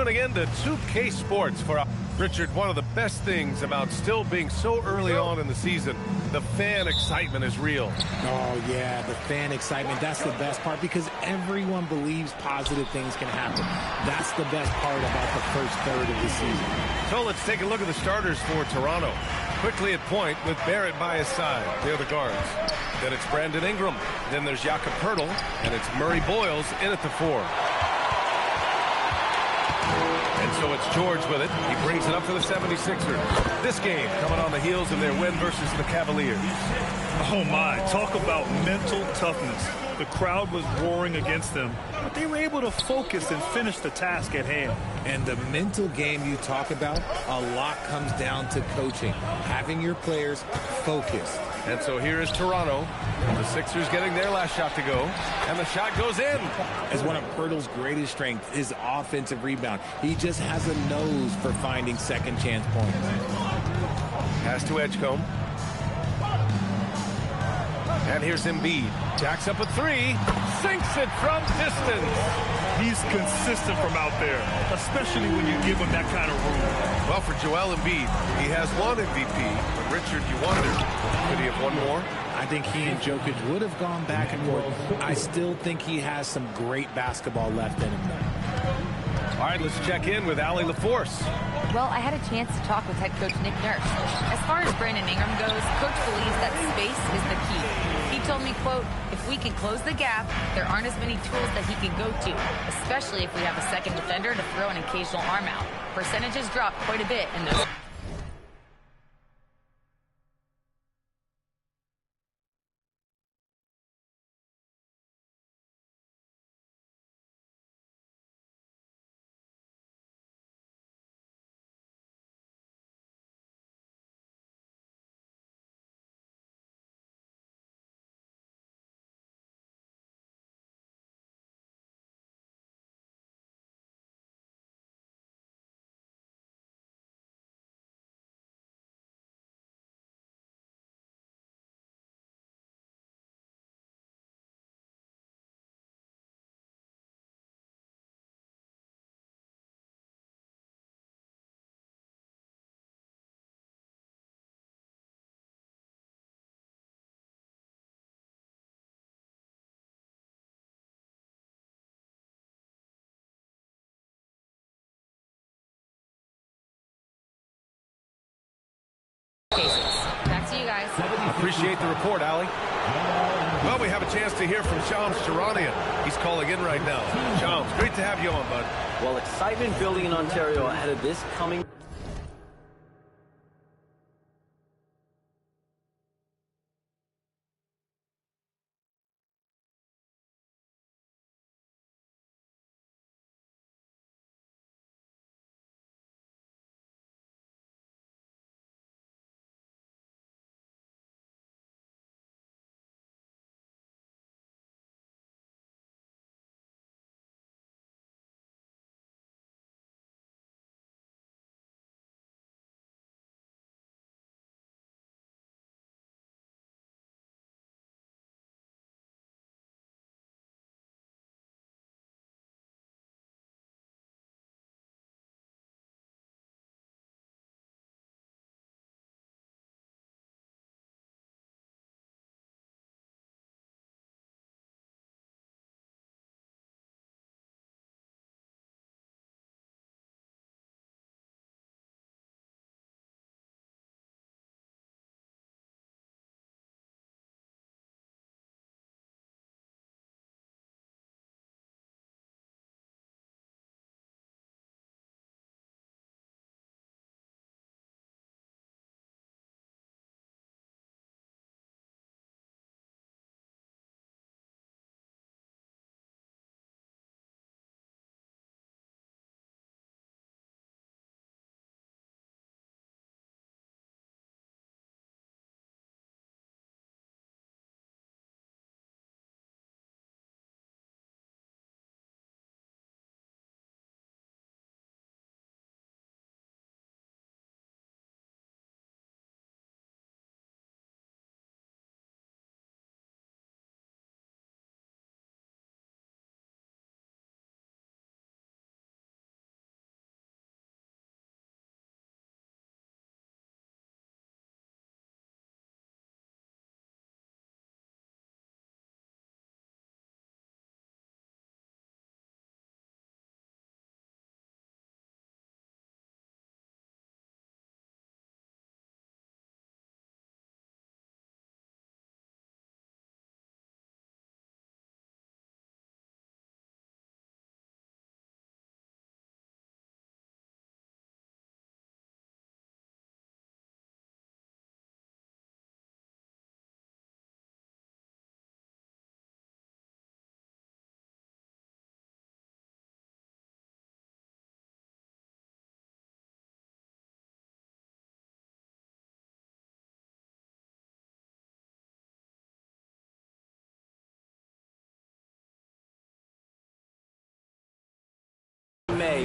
tuning in to 2K Sports for Richard. One of the best things about still being so early on in the season, the fan excitement is real. Oh, yeah, the fan excitement. That's the best part because everyone believes positive things can happen. That's the best part about the first third of the season. So let's take a look at the starters for Toronto. Quickly at point with Barrett by his side. They're the guards. Then it's Brandon Ingram. Then there's Jakob Poeltl. And it's Murray Boyles in at the 4. And so it's George with it. He brings it up for the 76ers. This game coming on the heels of their win versus the Cavaliers. Oh, my. Talk about mental toughness. The crowd was roaring against them, but they were able to focus and finish the task at hand. And the mental game you talk about, a lot comes down to coaching, having your players focused. And so here is Toronto. The Sixers getting their last shot to go. And the shot goes in. As one of Poeltl's greatest strengths is offensive rebound. He just has a nose for finding second chance points. Pass to Edgecombe. And here's Embiid. Jacks up a 3. Sinks it from distance. He's consistent from out there, especially when you give him that kind of room. Well, for Joel Embiid, he has one MVP. But Richard, you wonder, could he have one more? I think he and Jokic would have gone back and forth. I still think he has some great basketball left in him, though. All right, let's check in with Allie LaForce. Well, I had a chance to talk with head coach Nick Nurse. As far as Brandon Ingram goes, coach believes that space is the key. He told me, quote, if we can close the gap, there aren't as many tools that he can go to, especially if we have a second defender to throw an occasional arm out. Percentages dropped quite a bit in those. Cases. Back to you guys. Appreciate the report, Allie. Well, we have a chance to hear from Shams Charania. He's calling in right now. Shams, great to have you on, bud. Well, excitement building in Ontario ahead of this coming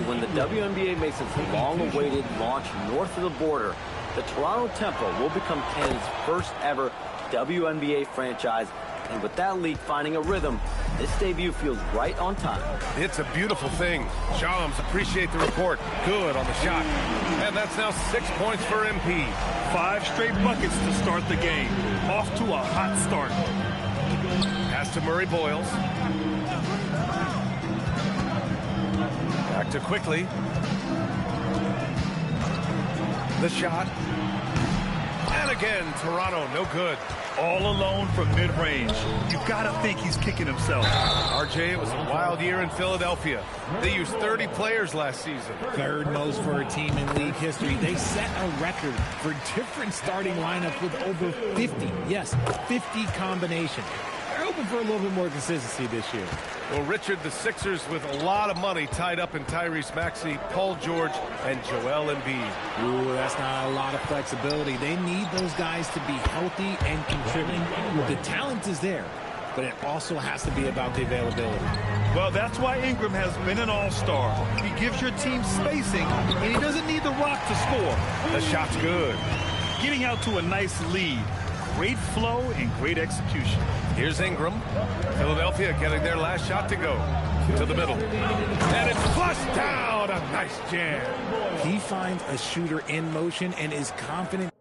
when the WNBA makes its long-awaited launch north of the border, the Toronto Tempo will become Canada's first ever WNBA franchise. And with that league finding a rhythm, this debut feels right on time. It's a beautiful thing. Shams, appreciate the report. Good on the shot. And that's now 6 points for MP. 5 straight buckets to start the game. Off to a hot start. Pass to Murray Boyles. Back to Quickly. The shot. And again, Toronto, no good. All alone from mid-range. You gotta think he's kicking himself. RJ, it was a wild year in Philadelphia. They used 30 players last season. Third most for a team in league history. They set a record for different starting lineups with over 50. Yes, 50 combinations. They're hoping for a little bit more consistency this year. Well, Richard, the Sixers with a lot of money tied up in Tyrese Maxey, Paul George, and Joel Embiid. Ooh, that's not a lot of flexibility. They need those guys to be healthy and contributing. The talent is there, but it also has to be about the availability. Well, that's why Ingram has been an all-star. He gives your team spacing, and he doesn't need the rock to score. The shot's good. Getting out to a nice lead. Great flow and great execution. Here's Ingram. Philadelphia getting their last shot to go. To the middle. And it's flushed down. A nice jam. He finds a shooter in motion and is confident.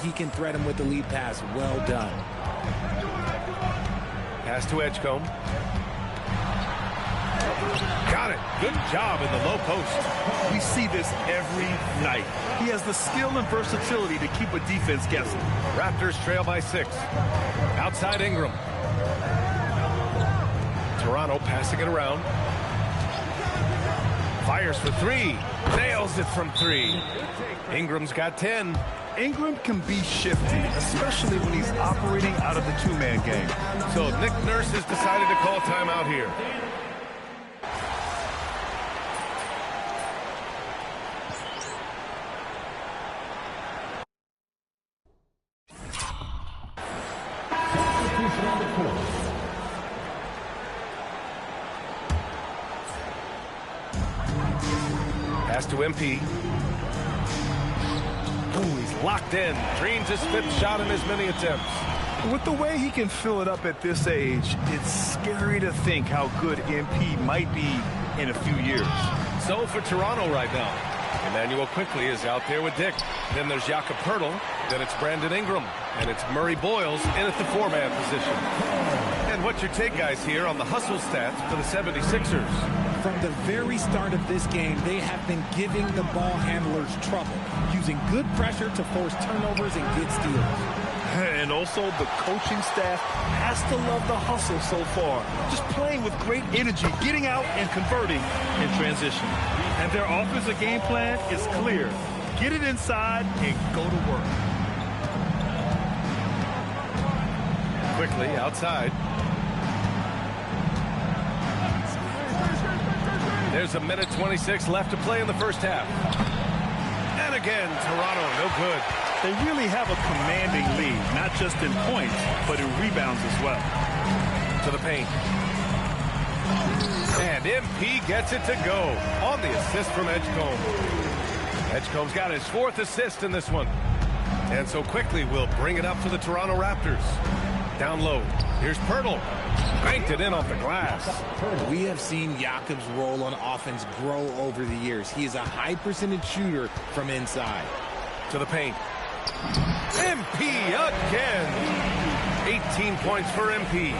He can thread him with the lead pass. Well done. Pass to Edgecombe. Got it. Good job in the low post. We see this every night. He has the skill and versatility to keep a defense guessing. Raptors trail by 6. Outside Ingram. Toronto passing it around. Fires for 3. Nails it from 3. Ingram's got 10. Ingram can be shifty, especially when he's operating out of the two-man game. So Nick Nurse has decided to call timeout here. Pass to MP. Oh, he's locked in. Dreams his 5th shot in as many attempts. With the way he can fill it up at this age, it's scary to think how good MP might be in a few years. So for Toronto right now, Emmanuel Quickly is out there with Dick. Then there's Jakob Poeltl. Then it's Brandon Ingram. And it's Murray Boyles in at the 4-man position. And what's your take, guys, here on the hustle stats for the 76ers? From the very start of this game, they have been giving the ball handlers trouble, using good pressure to force turnovers and get steals. And also, the coaching staff has to love the hustle so far. Just playing with great energy, getting out and converting in transition. And their offensive game plan is clear. Get it inside and go to work. Quickly outside. There's a minute 26 left to play in the first half. And again, Toronto, no good. They really have a commanding lead, not just in points, but in rebounds as well. To the paint. And MP gets it to go on the assist from Edgecombe. Edgecombe's got his 4th assist in this one. And so Quickly will bring it up for the Toronto Raptors. Down low. Here's Poeltl. banked it in off the glass. We have seen Jakob's role on offense grow over the years. He is a high percentage shooter from inside. To the paint. MP again. 18 points for MP.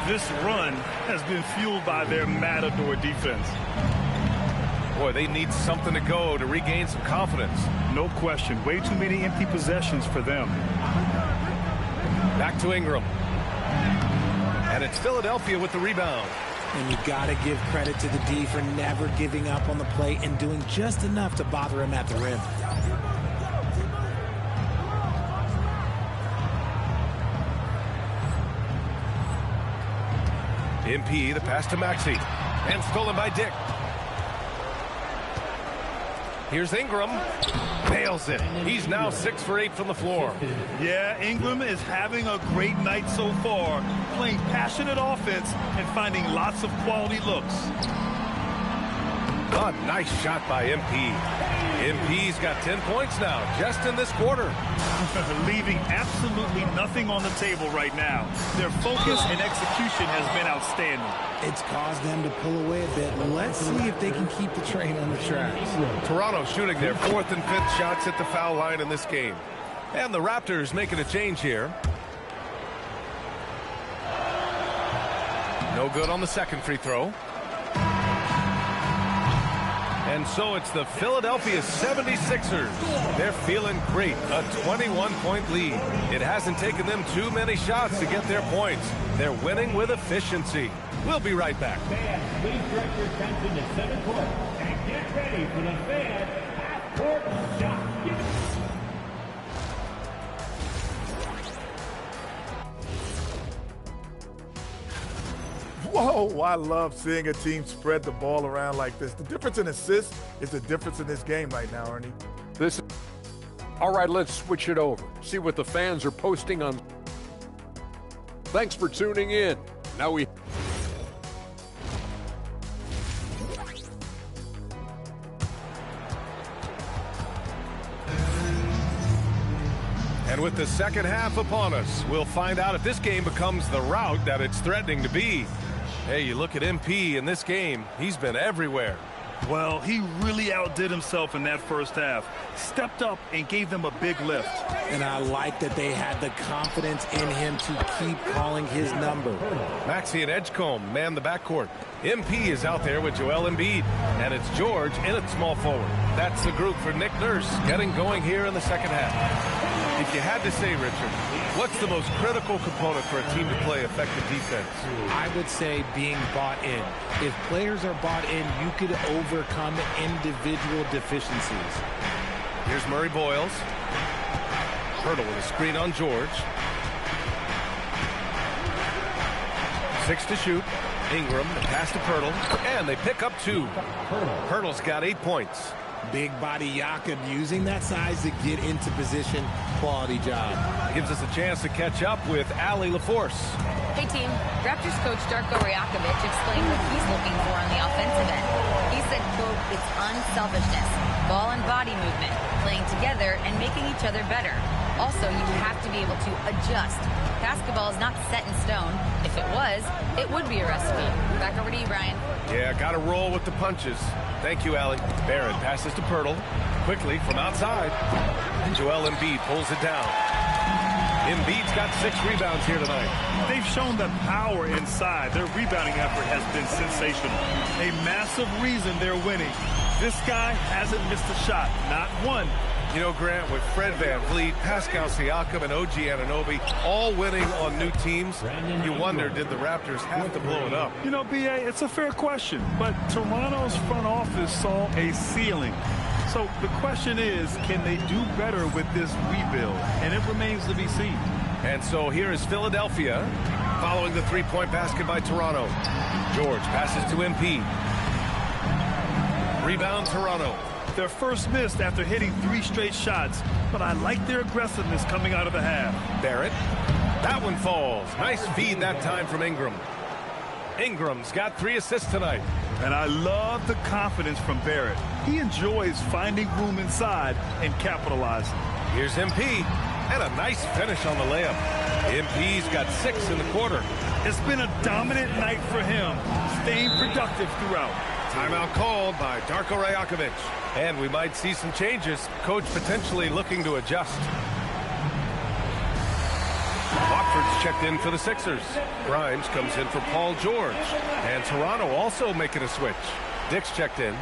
This run has been fueled by their matador defense. Boy, they need something to go to regain some confidence. No question. Way too many empty possessions for them. Back to Ingram. And it's Philadelphia with the rebound. And you got to give credit to the D for never giving up on the play and doing just enough to bother him at the rim. MP, the pass to Maxey. And stolen by Dick. Here's Ingram. Nails it. He's now 6 for 8 from the floor. Yeah, Ingram is having a great night so far, playing passionate offense and finding lots of quality looks. A nice shot by MP. MP's got 10 points now, just in this quarter. Leaving absolutely nothing on the table right now. Their focus and execution has been outstanding. It's caused them to pull away a bit. Let's see if they can keep the train on the tracks. Toronto shooting their 4th and 5th shots at the foul line in this game. And the Raptors making a change here. No good on the second free throw. And so it's the Philadelphia 76ers. They're feeling great. A 21-point lead. It hasn't taken them too many shots to get their points. They're winning with efficiency. We'll be right back. Fans, please direct your attention to center court and get ready for the fan half-court shot. Whoa, I love seeing a team spread the ball around like this. The difference in assists is the difference in this game right now, Ernie. All right, let's switch it over. See what the fans are posting on. Thanks for tuning in. Now we... And with the second half upon us, we'll find out if this game becomes the rout that it's threatening to be. Hey, you look at MP in this game, he's been everywhere. Well, he really outdid himself in that first half. Stepped up and gave them a big lift. And I like that they had the confidence in him to keep calling his number. Maxey and Edgecombe man the backcourt. MP is out there with Joel Embiid. And it's George in at small forward. That's the group for Nick Nurse getting going here in the second half. If you had to say, Richard, what's the most critical component for a team to play effective defense? I would say being bought in. If players are bought in, you could overcome individual deficiencies. Here's Murray Boyles. Hurdle with a screen on George. 6 to shoot. Ingram, the pass to Pirtle, and they pick up 2. Pirtle's got 8 points. Big body Jakob using that size to get into position. Quality job. Gives us a chance to catch up with Allie LaForce. Hey team, Raptors coach Darko Rajakovic explained what he's looking for on the offensive end. He said, quote, it's unselfishness, ball and body movement, playing together and making each other better. Also, you have to be able to adjust. Basketball is not set in stone. If it was, it would be a recipe. Back over to you, Brian. Yeah, got to roll with the punches. Thank you, Allie. Barrett passes to Pirtle. Quickly from outside. And Joel Embiid pulls it down. Embiid's got 6 rebounds here tonight. They've shown the power inside. Their rebounding effort has been sensational. A massive reason they're winning. This guy hasn't missed a shot. Not one. You know, Grant, with Fred VanVleet, Pascal Siakam, and OG Anunoby all winning on new teams, you wonder, did the Raptors have to blow it up? You know, B.A., it's a fair question, but Toronto's front office saw a ceiling. So the question is, can they do better with this rebuild? And it remains to be seen. And so here is Philadelphia following the 3-point basket by Toronto. George passes to MP. Rebound Toronto. Their first miss after hitting 3 straight shots, but I like their aggressiveness coming out of the half. Barrett. That one falls. Nice feed that time from Ingram. Ingram's got 3 assists tonight. And I love the confidence from Barrett. He enjoys finding room inside and capitalizing. Here's MP. And a nice finish on the layup. MP's got 6 in the quarter. It's been a dominant night for him, staying productive throughout. Timeout called by Darko Rajakovic. And we might see some changes. Coach potentially looking to adjust. Watford's checked in for the Sixers. Grimes comes in for Paul George. And Toronto also making a switch. Dick's checked in.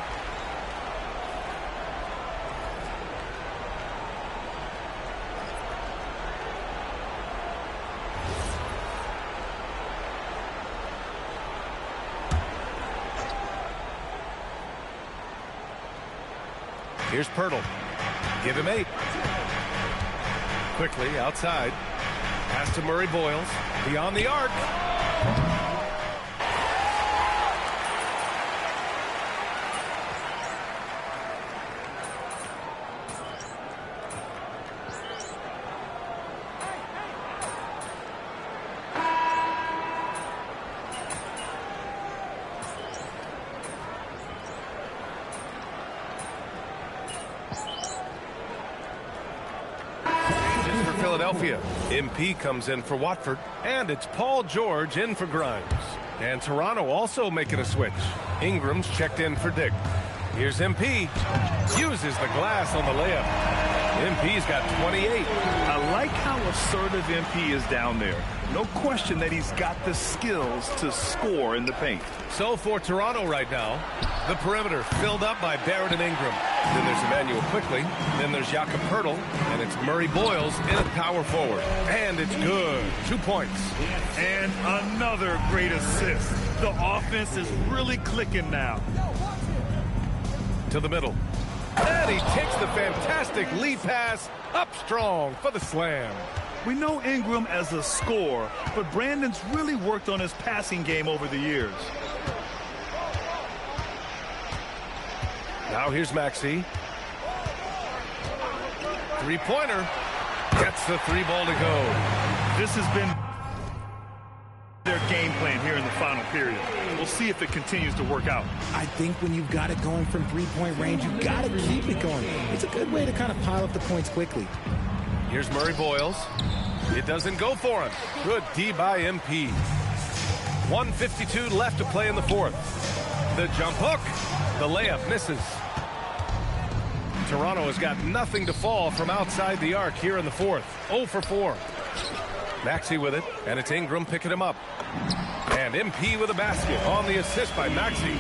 Here's Pirtle. Give him 8. Quickly outside. Pass to Murray Boyles. Beyond the arc. Philadelphia. MP comes in for Watford, and it's Paul George in for Grimes. And Toronto also making a switch. Ingram's checked in for Dick. Here's MP. Uses the glass on the layup. MP's got 28. I like how assertive MP is down there. No question that he's got the skills to score in the paint. So for Toronto right now, the perimeter filled up by Barrett and Ingram. Then there's Emmanuel Quickly. Then there's Jakob Pirtle. And it's Murray Boyles in at power forward. And it's good. 2 points. And another great assist. The offense is really clicking now. To the middle. And he takes the fantastic lead pass up strong for the slam. We know Ingram as a scorer, but Brandon's really worked on his passing game over the years. Now here's Maxey. Three-pointer. Gets the 3 ball to go. This has been their game plan here in the final period. We'll see if it continues to work out. I think when you've got it going from three-point range, you've got to keep it going. It's a good way to kind of pile up the points quickly. Here's Murray Boyles. It doesn't go for him. Good D by MP. 1:52 left to play in the fourth. The jump hook. The layup misses. Toronto has got nothing to fall from outside the arc here in the fourth. 0 for 4. Maxey with it, and it's Ingram picking him up. And MP with a basket on the assist by Maxey.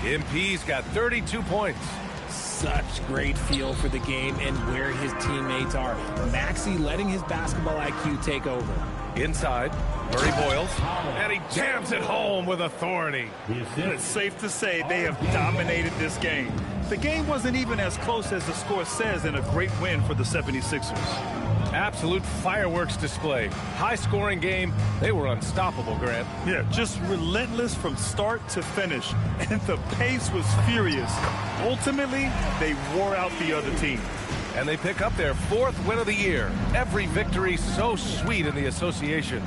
MP's got 32 points. Such great feel for the game and where his teammates are. Maxey letting his basketball IQ take over. Inside, Murray Boyles, and he jams it home with authority. It's safe to say they have dominated this game. The game wasn't even as close as the score says in a great win for the 76ers. Absolute fireworks display. High-scoring game. They were unstoppable, Grant. Yeah, just relentless from start to finish. And the pace was furious. Ultimately, they wore out the other team. And they pick up their 4th win of the year. Every victory so sweet in the association.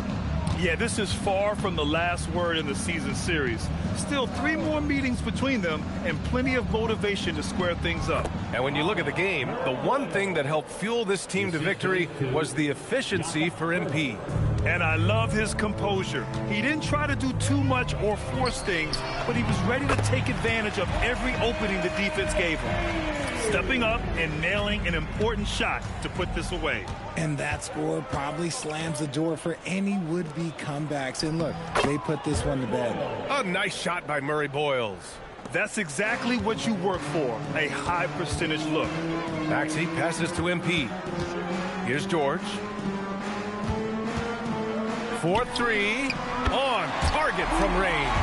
Yeah, this is far from the last word in the season series. Still 3 more meetings between them and plenty of motivation to square things up. And when you look at the game, the one thing that helped fuel this team to victory was the efficiency for MP. And I love his composure. He didn't try to do too much or force things, but he was ready to take advantage of every opening the defense gave him. Stepping up and nailing an important shot to put this away. And that score probably slams the door for any would-be comebacks. And look, they put this one to bed. A nice shot by Murray Boyles. That's exactly what you work for, a high percentage look. Maxey passes to MP. Here's George. 4-3 on target from range.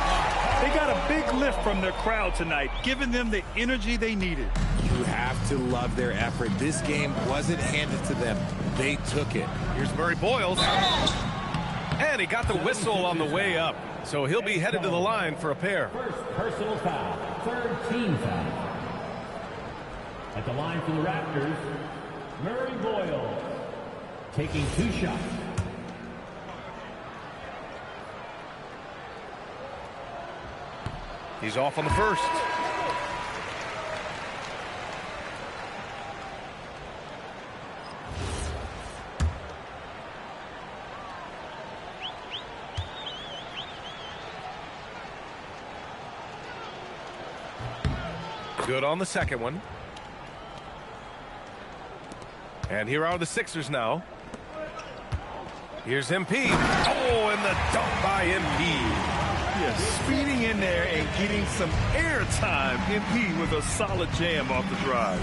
They got a big lift from their crowd tonight, giving them the energy they needed. You have to love their effort. This game wasn't handed to them. They took it. Here's Murray Boyles. And he got the whistle on the way up. So he'll be headed to the line for a pair. First personal foul, 3rd team foul. At the line for the Raptors, Murray Boyles taking 2 shots. He's off on the first. Good on the second one. And here are the Sixers now. Here's MP. Oh, and the dunk by MP. Yeah, speeding in there and getting some air time. MP with a solid jam off the drive.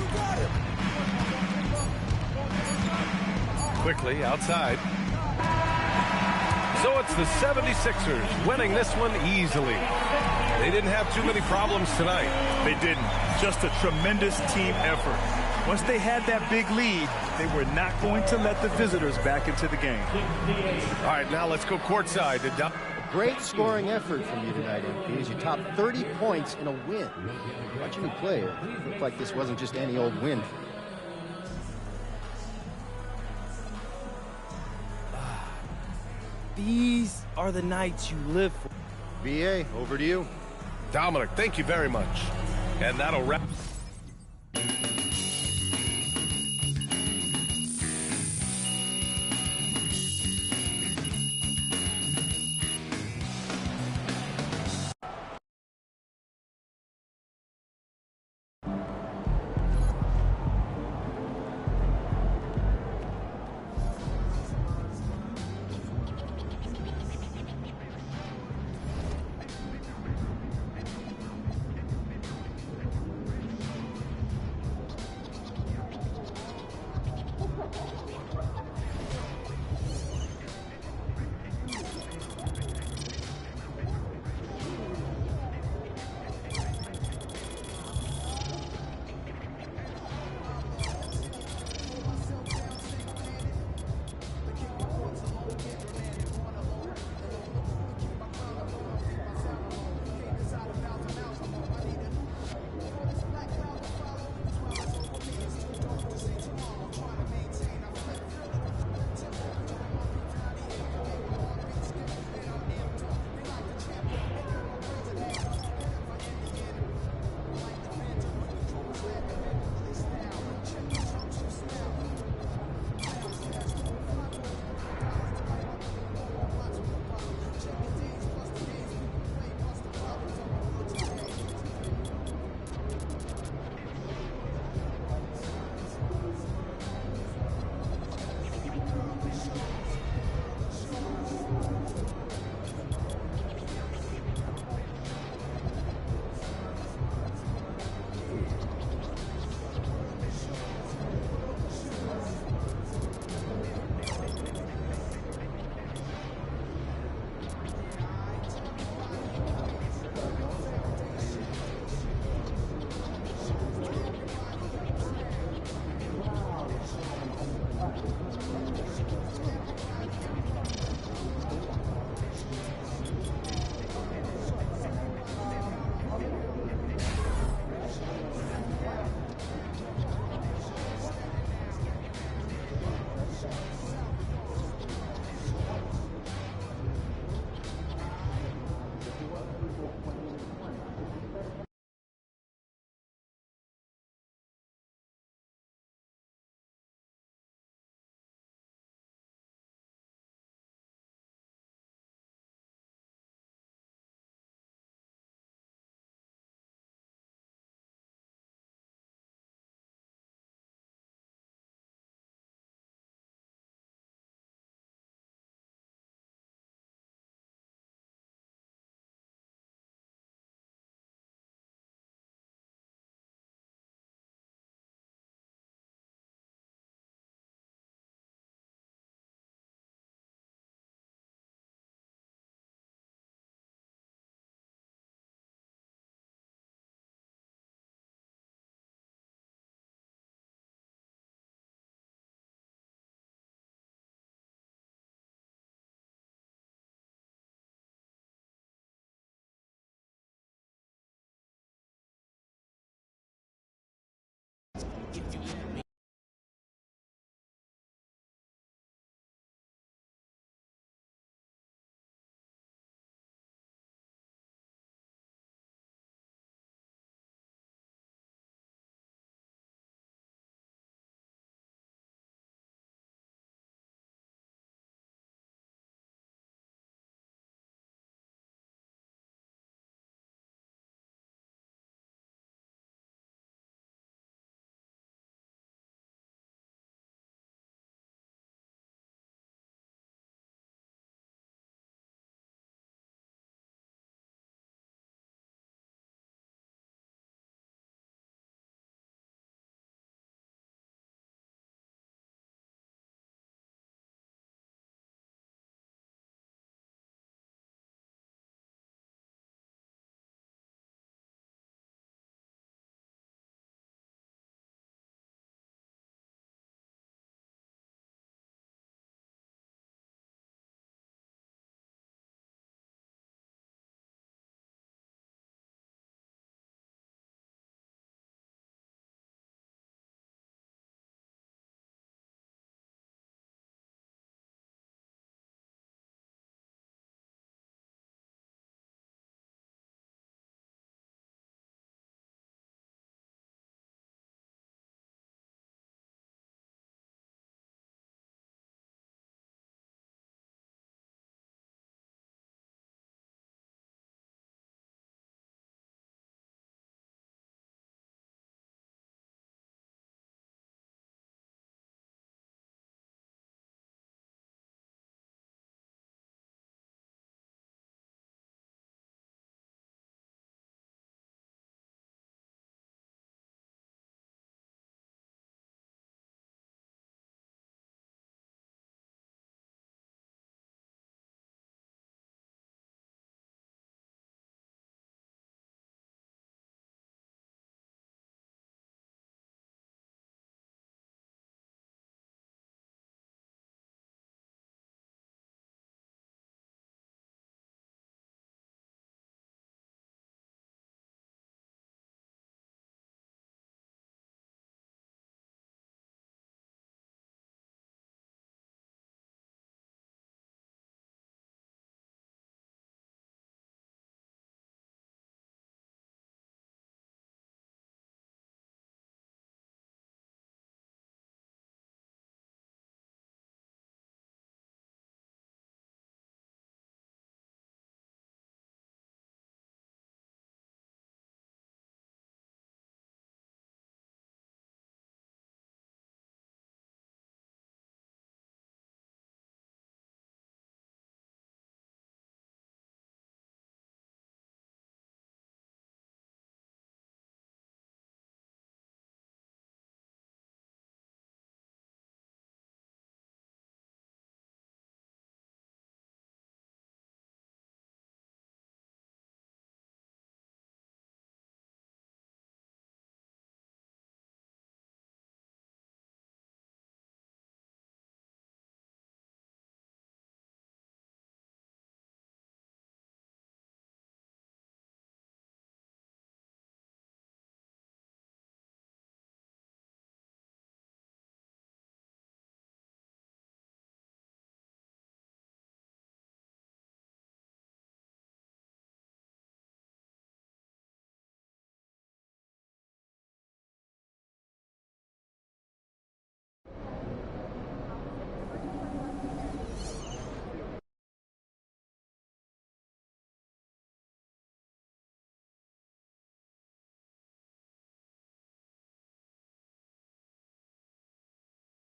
Quickly outside. So it's the 76ers winning this one easily. They didn't have too many problems tonight. They didn't. Just a tremendous team effort. Once they had that big lead, they were not going to let the visitors back into the game. All right, now let's go courtside to Great scoring effort from you tonight, MP, as you topped 30 points in a win. Watching you play, it looked like this wasn't just any old win. These are the nights you live for. VA, over to you. Dominic, thank you very much. And that'll wrap.